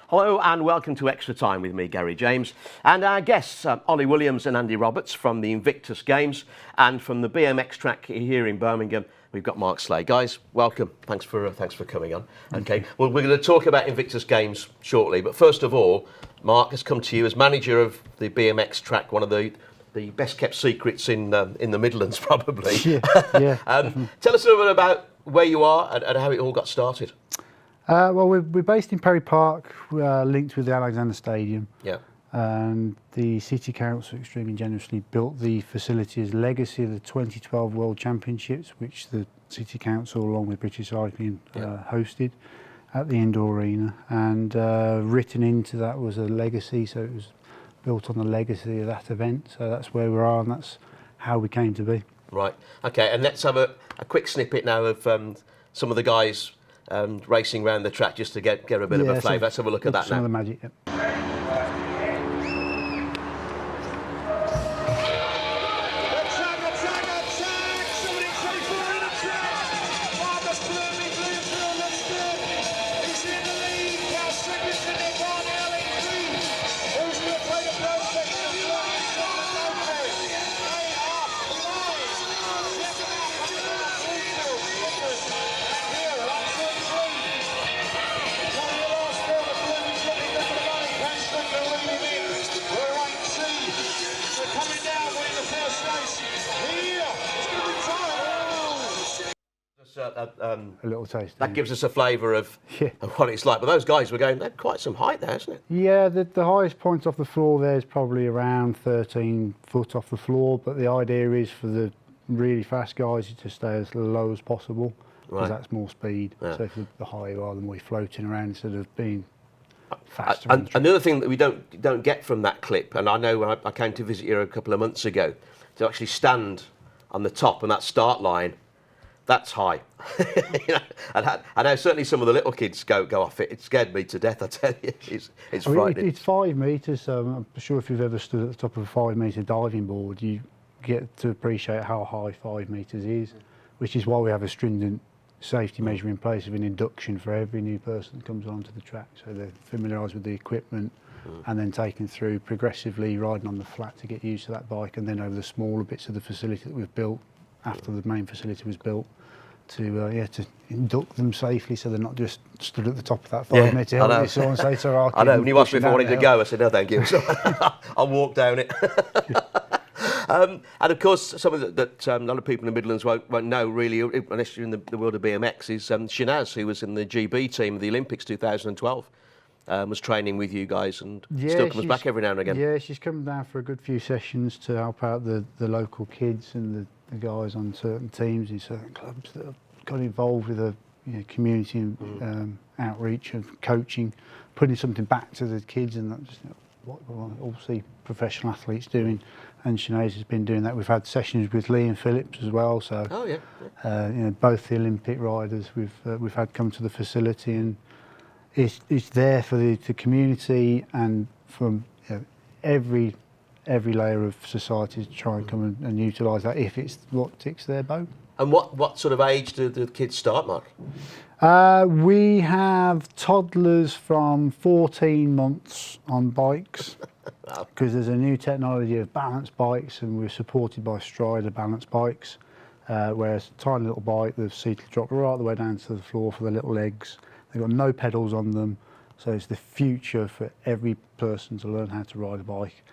Hello and welcome to Extra Time with me, Gary James, and our guests, Olly Wiliams and Andy Roberts from the Invictus Games, and from the BMX track here in Birmingham, we've got Mark Sleigh. Guys, welcome. Thanks for coming on. Okay, well, we're going to talk about Invictus Games shortly, but first of all, Mark has come to you as manager of the BMX track, one of the best kept secrets in the Midlands, probably. Yeah. Tell us a little bit about where you are and how it all got started. Well, we're based in Perry Park, linked with the Alexander Stadium. Yeah. And the City Council extremely generously built the facility as legacy of the 2012 World Championships, which the City Council, along with British Cycling, hosted at the indoor arena. And written into that was a legacy, so it was built on the legacy of that event. So that's where we are, and that's how we came to be. Right. Okay, and let's have a quick snippet now of some of the guys racing around the track, just to get a bit of a flavour. Let's have a look at that now. Some of the magic. Yep. A little taste. That gives us a flavour of what it's like. But those guys were going, they're quite some height there, isn't it? Yeah, the highest point off the floor there is probably around 13 foot off the floor. But the idea is for the really fast guys to stay as low as possible, because that's more speed. Yeah. So the higher you are, the more you're floating around instead of being faster. And another thing that we don't get from that clip, and I know when I came to visit you a couple of months ago, to actually stand on the top and that start line. That's high. You know, and I know certainly some of the little kids go off it. It scared me to death, I tell you. It's frightening. It's 5 metres, so I'm sure if you've ever stood at the top of a 5 metre diving board, you get to appreciate how high 5 metres is, which is why we have a stringent safety measure in place of an induction for every new person that comes onto the track. So they're familiarised with the equipment and then taken through progressively, riding on the flat to get used to that bike, and then over the smaller bits of the facility that we've built after the main facility was built, to induct them safely, so they're not just stood at the top of that 5 metre hill. You saw and say to our I know, when you asked me if I wanted to go, I said, no, thank you. So I'll walk down it. And of course, something that a lot of people in the Midlands won't know really, unless you're in the world of BMX, is Shanaz, who was in the GB team of the Olympics 2012. Was training with you guys and still comes back every now and again. Yeah, she's come down for a good few sessions to help out the local kids and the guys on certain teams in certain clubs that have got involved with the community outreach and coaching, putting something back to the kids, and that's what we all see professional athletes doing. And Sinead has been doing that. We've had sessions with Lee and Phillips as well. So both the Olympic riders we've had come to the facility, and it's there for the community and from every layer of society to try and come and utilise that if it's what ticks their boat. And what sort of age do the kids start, Mark? We have toddlers from 14 months on bikes, because there's a new technology of balance bikes, and we're supported by Strider balance bikes, whereas a tiny little bike, the seat will drop right the way down to the floor for the little legs. They've got no pedals on them, so it's the future for every person to learn how to ride a bike.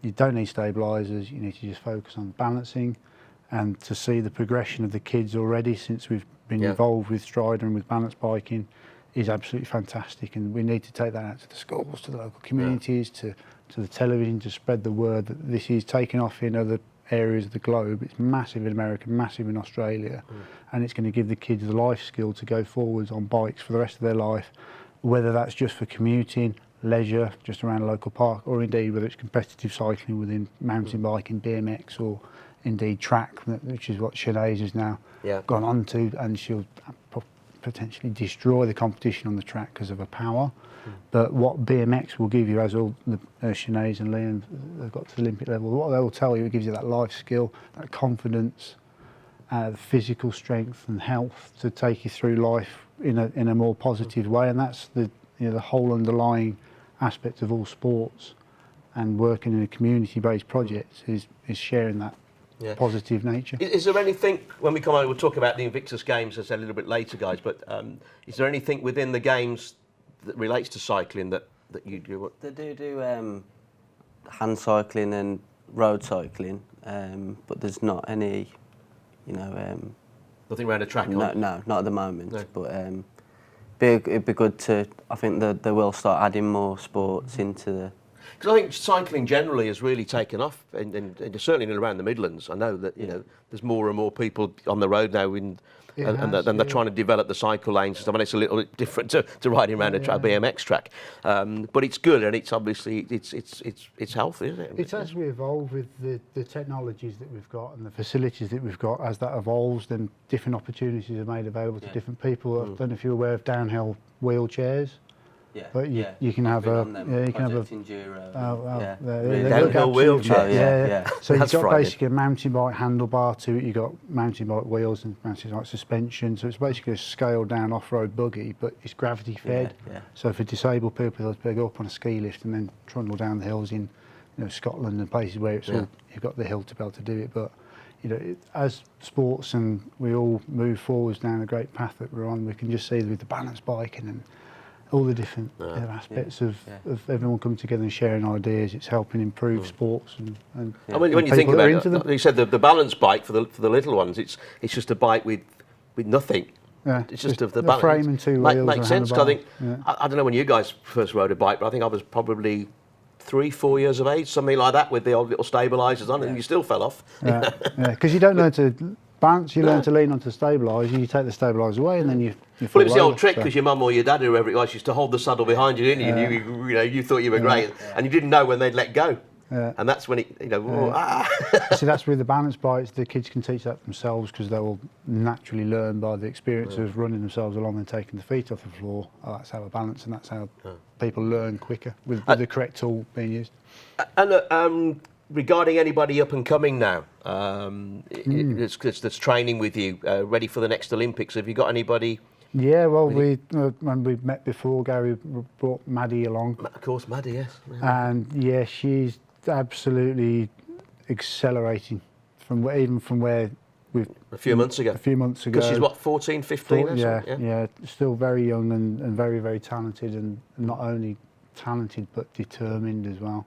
You don't need stabilisers, you need to just focus on balancing, and to see the progression of the kids already since we've been involved with Strider and with balance biking is absolutely fantastic, and we need to take that out to the schools, to the local communities, to the television, to spread the word that this is taking off in other areas of the globe. It's massive in America, massive in Australia, and it's going to give the kids the life skill to go forwards on bikes for the rest of their life, whether that's just for commuting, leisure, just around a local park, or indeed whether it's competitive cycling within mountain biking, BMX, or indeed track, which is what Sinead has now gone on to, and she'll potentially destroy the competition on the track because of her power. But what BMX will give you, as all the Sinead and Liam have got to the Olympic level, what they will tell you, it gives you that life skill, that confidence, the physical strength and health to take you through life in a more positive way, and that's the whole underlying aspect of all sports and working in a community-based project is sharing that positive nature. Is there anything, when we come on, we'll talk about the Invictus Games a little bit later, guys, but is there anything within the games that relates to cycling that you do? They do hand cycling and road cycling, but there's not any, nothing around a track? No, not at the moment. No. But it'd be good to. I think that they will start adding more sports into the. Because I think cycling generally has really taken off, and certainly around the Midlands. I know that there's more and more people on the road now, and they're trying to develop the cycle lanes. I mean, it's a little bit different to riding around a BMX track, but it's good, and it's obviously it's healthy, isn't it? It's as we evolve with the technologies that we've got and the facilities that we've got. As that evolves, then different opportunities are made available to different people. I don't know if you're aware of downhill wheelchairs. Yeah, but you can have a enduro. Downhill wheelchair. Yeah. So you've got basically a mountain bike handlebar to it. You've got mountain bike wheels and mountain bike suspension. So it's basically a scaled down off-road buggy, but it's gravity fed. Yeah. So for disabled people, they go up on a ski lift and then trundle down the hills in Scotland and places where it's all, you've got the hill to be able to do it. But as sports and we all move forwards down a great path that we're on, we can just see with the balance biking and all the different aspects of everyone coming together and sharing ideas. It's helping improve sports and I mean, when you think about it, you said the balance bike for the little ones, it's just a bike with nothing. Yeah, it's just of the balance. Frame and two wheels. Makes sense. I think I don't know when you guys first rode a bike, but I think I was probably 3-4 years of age, something like that, with the old little stabilisers on, and you still fell off. Because you don't learn to balance, you learn to lean onto the stabiliser. You take the stabiliser away, and then you well, it was the old trick, because your mum or your dad, or whoever it was, used to hold the saddle behind you, didn't you? You thought you were great, and you didn't know when they'd let go. And that's when it, See, that's with the balance bikes. The kids can teach that themselves, because they will naturally learn by the experience of running themselves along and taking the feet off the floor. That's how I balance, and that's how people learn quicker with the correct tool being used. And regarding anybody up and coming now, that's training with you, ready for the next Olympics, have you got anybody? Yeah, well, when we met before, Gary brought Maddie along. Of course, Maddie, yes. And she's absolutely accelerating from where we've... A few months ago. Because she's what, 14, 15? Yeah, still very young and very, very talented, and not only talented but determined as well.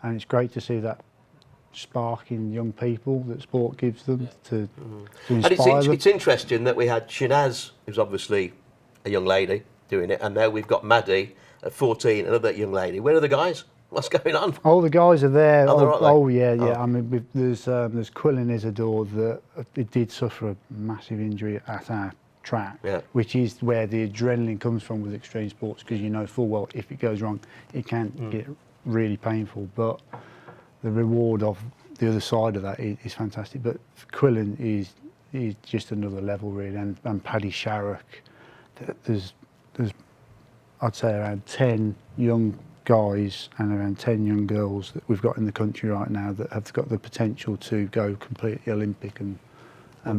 And it's great to see that spark in young people that sport gives them to inspire them. It's interesting that we had Shinaz, who's obviously a young lady, doing it, and now we've got Maddie at 14, another young lady. Where are the guys? What's going on? All the guys are there. Yeah. I mean, there's Quillen Isidore that it did suffer a massive injury at our track, which is where the adrenaline comes from with extreme sports, because you know full well if it goes wrong, it can get really painful. But the reward of the other side of that is fantastic. But Quillen is just another level, really. And Paddy Sharrock, there's I'd say around 10 young guys and around 10 young girls that we've got in the country right now that have got the potential to go completely Olympic and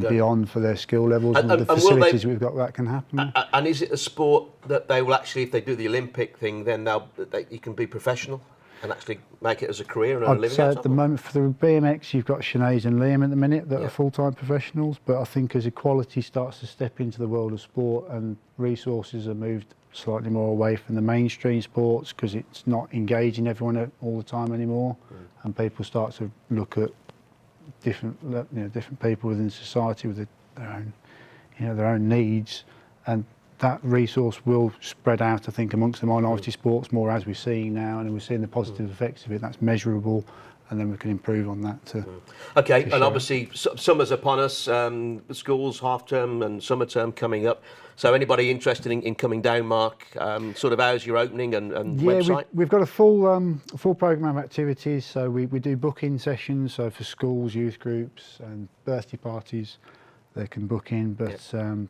beyond for their skill levels, and the facilities we've got that can happen. And is it a sport that they will actually, if they do the Olympic thing, then you can be professional and actually make it as a career and a living? I'd say at the moment for the BMX, you've got Sinead and Liam at the minute that are full-time professionals, but I think as equality starts to step into the world of sport and resources are moved slightly more away from the mainstream sports, because it's not engaging everyone all the time anymore, and people start to look at different people within society with their own needs, and that resource will spread out, I think, amongst the minority sports more, as we're seeing now, and we're seeing the positive effects of it. That's measurable, and then we can improve on that. Okay, and obviously summer's upon us, schools, half-term and summer term coming up. So anybody interested in coming down, Mark, sort of hours you're opening and website? We've got a full programme of activities. So we do booking sessions, so for schools, youth groups and birthday parties, they can book in. But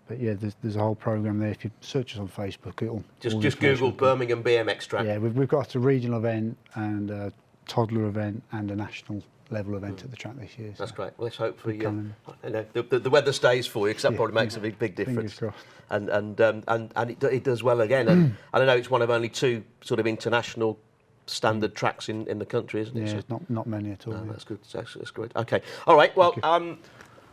there's a whole programme there. If you search us on Facebook, it'll... Just Google Birmingham BMX track. Yeah, we've got a regional event and a toddler event and a national level event at the track this year. That's so. great. Well, let's hope for you. calendar. You know, the weather stays for you, because that probably makes a big difference. Fingers crossed. And it does well again. And I know it's one of only 2 sort of international standard tracks in the country, isn't it? Yeah, So, not many at all. no, yeah. that's good. That's good. Okay. All right. Well,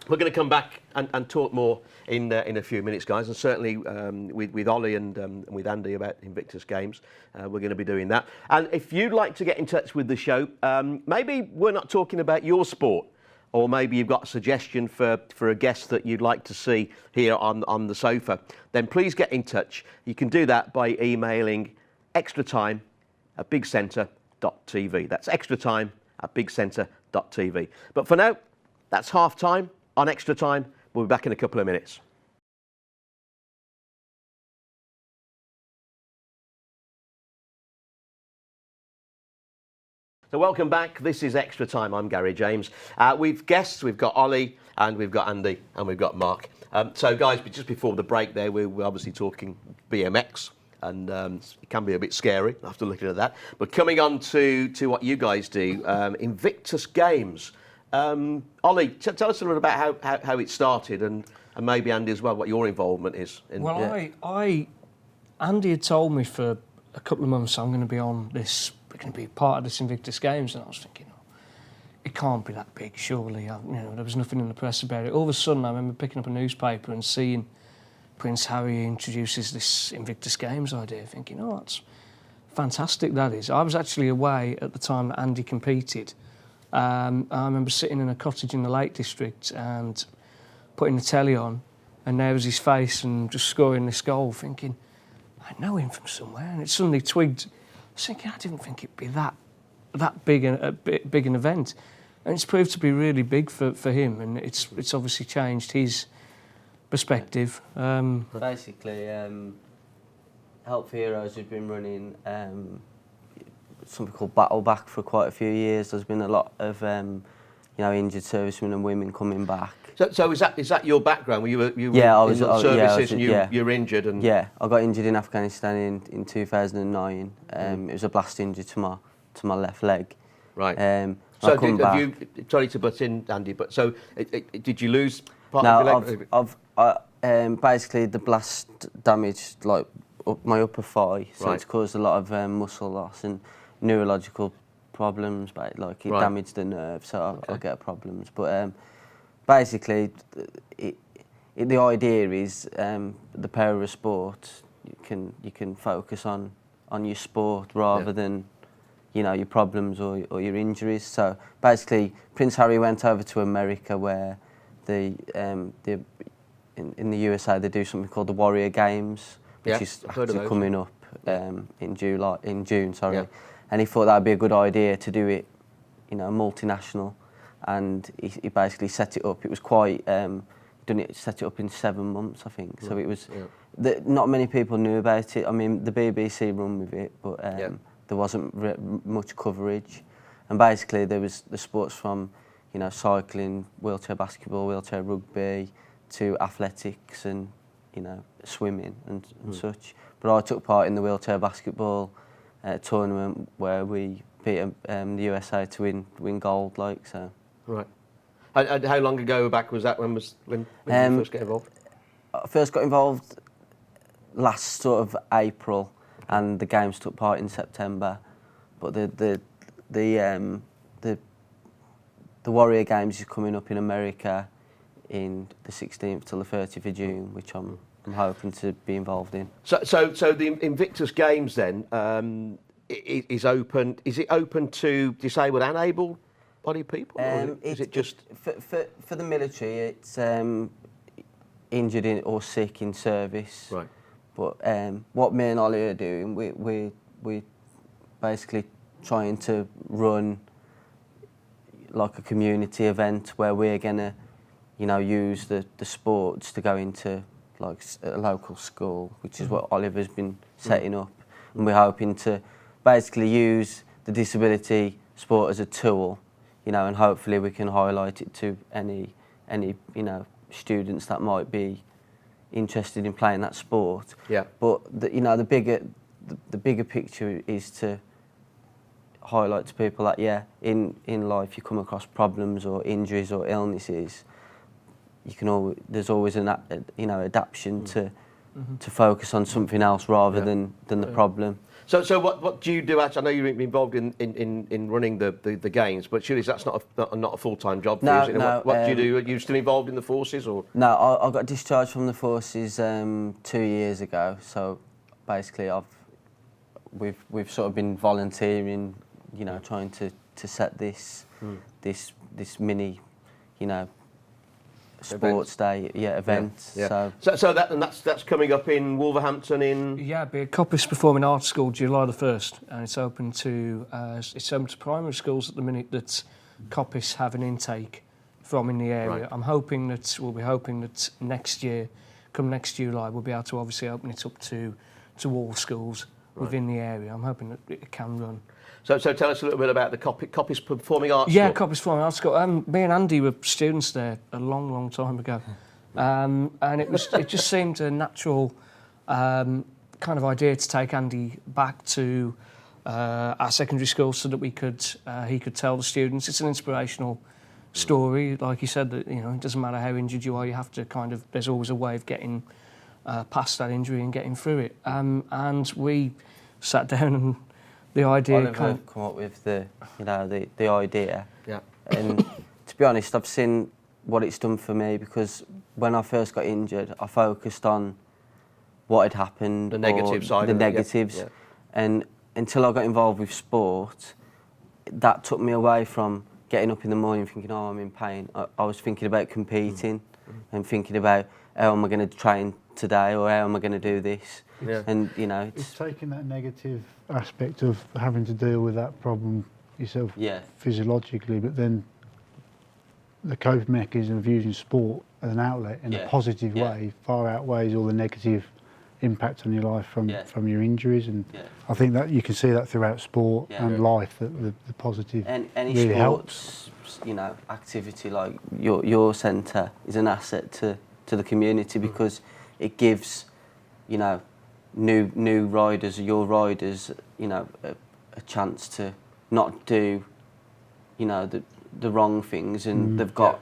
we're going to come back and talk more in a few minutes, guys, and certainly with Ollie and with Andy about Invictus Games, we're going to be doing that. And if you'd like to get in touch with the show, maybe we're not talking about your sport, or maybe you've got a suggestion for a guest that you'd like to see here on the sofa, then please get in touch. You can do that by emailing extratime@bigcentre.tv. That's extratime@bigcentre.tv. But for now, that's half time on Extra Time. We'll be back in a couple of minutes. So welcome back. This is Extra Time. I'm Gary James. We've guests. We've got Ollie, and we've got Andy, and we've got Mark. So guys, just before the break there, we're obviously talking BMX, and it can be a bit scary after looking at that. But coming on to what you guys do, Invictus Games. Ollie, tell us a little about how it started, and maybe Andy as well, what your involvement is. Andy had told me for a couple of months I'm going to be on this, we're going to be part of this Invictus Games, and I was thinking, oh, it can't be that big, surely. There was nothing in the press about it. All of a sudden, I remember picking up a newspaper and seeing Prince Harry introduces this Invictus Games idea, thinking, oh, that's fantastic, that is. I was actually away at the time that Andy competed. I remember sitting in a cottage in the Lake District and putting the telly on, and there was his face and just scoring this goal, thinking, I know him from somewhere. And it suddenly twigged. I was thinking, I didn't think it'd be that big an event. And it's proved to be really big for him, and it's obviously changed his perspective. Basically, Help for Heroes has been running something called Battle Back for quite a few years. There's been a lot of injured servicemen and women coming back. So is that your background? Were you I was in the services and yeah. you're injured? And yeah, I got injured in Afghanistan in 2009. It was a blast injury to my left leg. Right. So have you? Sorry to butt in, Andy, but so did you lose part of your leg? Basically the blast damaged like my upper thigh, so Right. it's caused a lot of muscle loss and neurological problems. Like it damaged the nerve, so I get problems. But basically, the idea is the power of sport. You can focus on your sport rather than your problems or your injuries. So basically, Prince Harry went over to America, where in the USA they do something called the Warrior Games, which is actually coming up in June. Sorry, and he thought that'd be a good idea to do it, multinational, and he basically set it up. It was quite set it up in 7 months, I think. So it was not many people knew about it. I mean, the BBC run with it, but there wasn't much coverage. And basically, there was the sports from cycling, wheelchair basketball, wheelchair rugby, to athletics and swimming and such. But I took part in the wheelchair basketball tournament where we beat the USA to win gold. So. Right. And how long ago back was that? When did you first get involved? I first got involved last sort of April, and the games took part in September. But the Warrior Games is coming up in America in the 16th till the 30th of June, which I'm hoping to be involved in. So the Invictus Games then is open. Is it open to disabled and able-bodied people, or is it just for the military? It's injured or sick in service. Right. But what me and Ollie are doing, we basically trying to run like a community event where we're gonna, use the sports to go into like a local school, which is what Oliver's been setting up, and we're hoping to basically use the disability sport as a tool, and hopefully we can highlight it to any students that might be interested in playing that sport. Yeah. But the bigger picture is to highlight to people that in life you come across problems or injuries or illnesses. You can there's always an adaptation to focus on something else rather than the problem. So what do you do? Actually, I know you're involved in running the games, but surely that's not a full-time job for you, is it? No. What do you do? Are you still involved in the forces, or? No, I got discharged from the forces 2 years ago. So basically, we've sort of been volunteering, trying to set this mini, sports day event. Yeah. So that's coming up in Wolverhampton in. Yeah, it'll be a Coppice Performing Arts School, July the 1st, and it's open to primary schools at the minute that Coppice have an intake from in the area. Right. We'll be hoping that next year, come next July, we'll be able to obviously open it up to all schools within the area. I'm hoping that it can run. So tell us a little bit about the Coppice Performing Arts Yeah, School. Coppice Performing Arts School. Me and Andy were students there a long, long time ago, and it just seemed a natural kind of idea to take Andy back to our secondary school so that he could tell the students. It's an inspirational story, like you said, that it doesn't matter how injured you are, you have to there's always a way of getting past that injury and getting through it. And we sat down and the idea Oliver come up with the idea. Yeah. And to be honest, I've seen what it's done for me, because when I first got injured, I focused on what had happened, the negative side, the negatives, yeah. And until I got involved with sport, that took me away from getting up in the morning thinking, oh, I'm in pain. I was thinking about competing and thinking about how am I going to train today, or how am I going to do this. Yeah. And It's taking that negative aspect of having to deal with that problem yourself physiologically, but then the coping mechanism of using sport as an outlet in a positive way far outweighs all the negative impact on your life from your injuries. And I think that you can see that throughout sport and life, that the positive any really sports, activity like your centre is an asset to the community, because it gives, new riders, your riders, a chance to not do, the wrong things, and they've got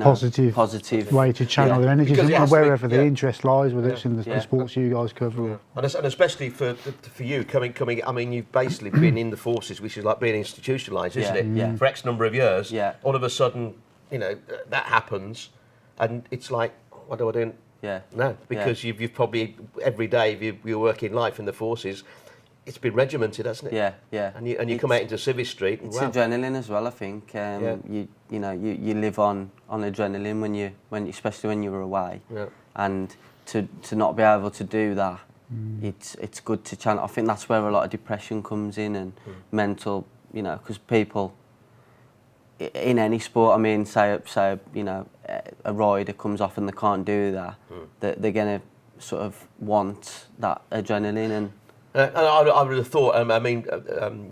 positive way to channel their energies wherever the interest lies, whether it's in the sports you guys cover. And especially for you coming. I mean, you've basically been in the forces, which is like being institutionalised, isn't it? Yeah. For X number of years. Yeah. All of a sudden, that happens, and it's like, what do I do? Yeah. No, because you've probably every day of your working life in the forces, it's been regimented, hasn't it? Yeah. And you come out into Civvy Street. And it's adrenaline as well, I think. You live on adrenaline when especially when you're away. Yeah. And to not be able to do that, it's good to channel. I think that's where a lot of depression comes in, and mental, because people in any sport, I mean, say a rider comes off and they can't do that, they're going to sort of want that adrenaline. And I would have thought,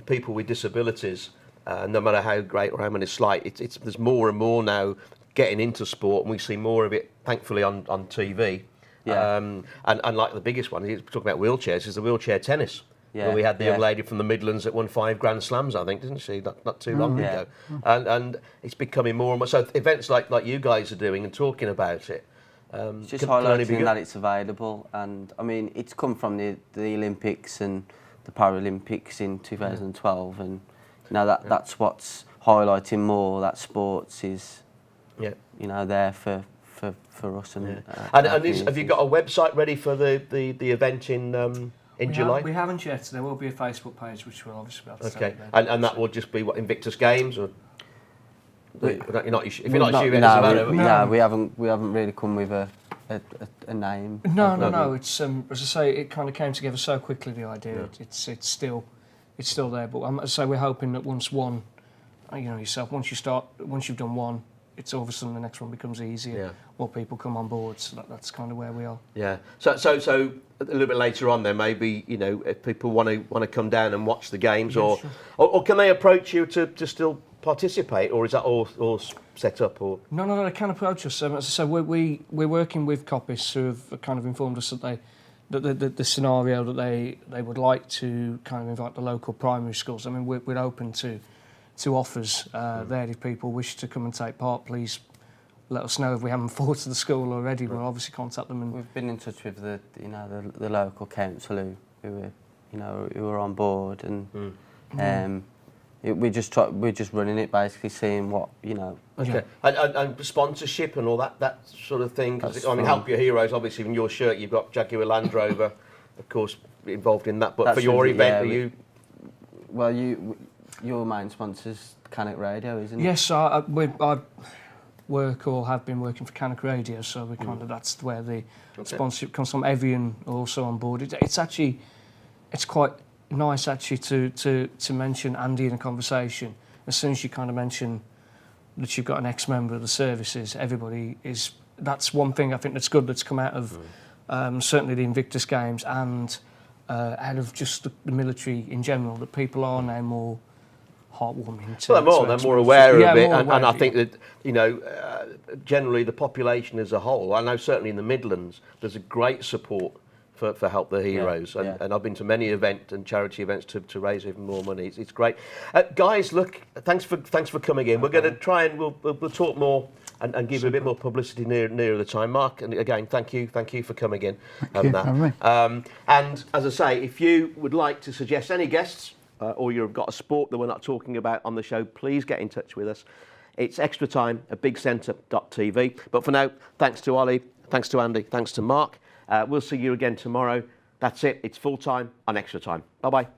people with disabilities, no matter how great or how many slight, there's more and more now getting into sport, and we see more of it, thankfully, on TV. Yeah. And like the biggest one, talking about wheelchairs, is the wheelchair tennis. Yeah. Where we had the young lady from the Midlands that won 5 Grand Slams, I think, didn't she? Not too long ago. And it's becoming more and more. So events like you guys are doing and talking about it. It's just highlighting that it's available, and I mean, it's come from the Olympics and the Paralympics in 2012, and that's what's highlighting more, that sports is there for us. And have you got a website ready for the event in July? We haven't yet. There will be a Facebook page which we'll obviously be able to okay, tell and that will just be what, Invictus Games, or if you're not sure, it doesn't matter. We haven't really come with a name. No. It's as I say, it kind of came together so quickly. The idea, it's still there. But as I say, we're hoping that once you've done one, it's all of a sudden the next one becomes easier. Yeah. More people come on board, so that's kind of where we are. Yeah. So a little bit later on, then maybe if people want to come down and watch the games, or can they approach you to still participate, or is that all set up? Or no, they can approach us. As I say, we're working with Coppice, who have kind of informed us that the scenario that they would like to kind of invite the local primary schools. I mean, we're open to offers there. If people wish to come and take part, please let us know. If we haven't thought to the school already, we'll obviously contact them. And we've been in touch with the local council who are on board, and we're just running it, basically seeing what. Okay. And sponsorship and all that sort of thing. I mean, Help Your Heroes. Obviously, in your shirt, you've got Jaguar Land Rover, of course, involved in that. But that's for your event, are you? Well, your main sponsor's Cannock Radio, isn't it? Yes, I work or have been working for Cannock Radio, so we kind of that's where the sponsorship comes from. Evian are also on board. It's quite nice actually to mention Andy in a conversation. As soon as you kind of mention that you've got an ex-member of the services, everybody is. That's one thing I think that's good that's come out of certainly the Invictus Games and out of just the military in general. That people are now more heartwarming. They're more aware of it, and I think that generally the population as a whole. I know certainly in the Midlands there's a great support for Help the Heroes, and I've been to many events and charity events to raise even more money. It's great, guys. Look, thanks for coming in. We're going to try and we'll talk more and give you a bit more publicity nearer the time. Mark, and again, thank you for coming in. And as I say, if you would like to suggest any guests or you've got a sport that we're not talking about on the show, please get in touch with us. It's extra time at bigcentre.tv. But for now, thanks to Ollie, thanks to Andy, thanks to Mark. We'll see you again tomorrow. That's it. It's full time on Extra Time. Bye-bye.